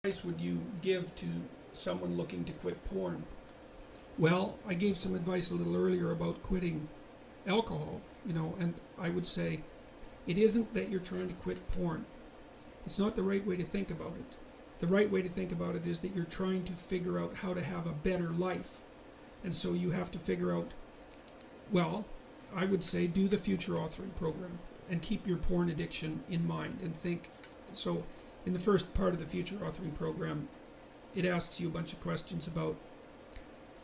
advice would you give to someone looking to quit porn? Well, I gave some advice a little earlier about quitting alcohol, and I would say it isn't that you're trying to quit porn. It's not the right way to think about it. The right way to think about it is that you're trying to figure out how to have a better life. And so you have to figure out, well, I would say do the future authoring program and keep your porn addiction in mind and think. So in the first part of the future authoring program, it asks you a bunch of questions about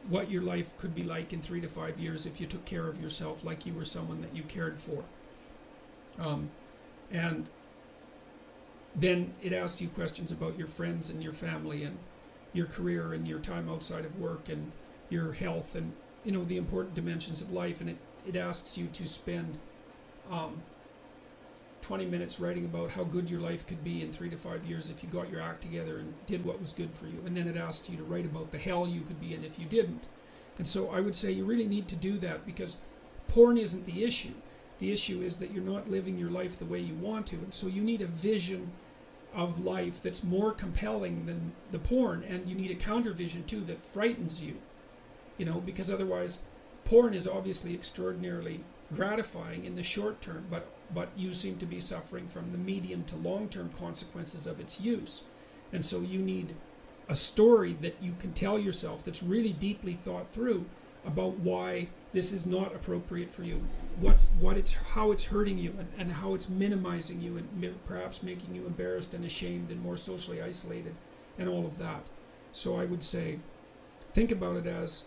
what your life could be like in 3 to 5 years if you took care of yourself like you were someone that you cared for. And then it asks you questions about your friends and your family and your career and your time outside of work and your health and the important dimensions of life. And it asks you to spend 20 minutes writing about how good your life could be in 3 to 5 years if you got your act together and did what was good for you. And then it asks you to write about the hell you could be in if you didn't. And so I would say you really need to do that, because porn isn't the issue. The issue is that you're not living your life the way you want to. And so you need a vision of life that's more compelling than the porn, and you need a counter vision too that frightens you, because otherwise porn is obviously extraordinarily gratifying in the short term, but you seem to be suffering from the medium to long-term consequences of its use. And so you need a story that you can tell yourself that's really deeply thought through about why this is not appropriate for you, how it's hurting you, and how it's minimizing you and perhaps making you embarrassed and ashamed and more socially isolated and all of that. So I would say think about it as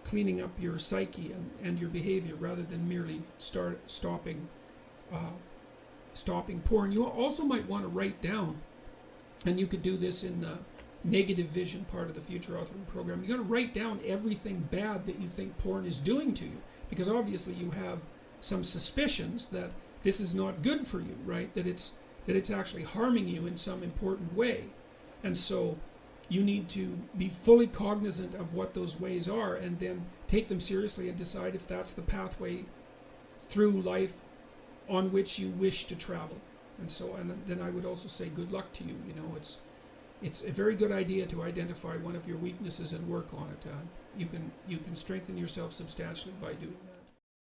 cleaning up your psyche and your behavior rather than merely stopping porn. You also might want to write down, and you could do this in the negative vision part of the future authoring program. You got to write down everything bad that you think porn is doing to you, because obviously you have some suspicions that this is not good for you, right? That it's actually harming you in some important way. And so you need to be fully cognizant of what those ways are, and then take them seriously and decide if that's the pathway through life on which you wish to travel. And then I would also say good luck to you. It's a very good idea to identify one of your weaknesses and work on it. You can strengthen yourself substantially by doing that.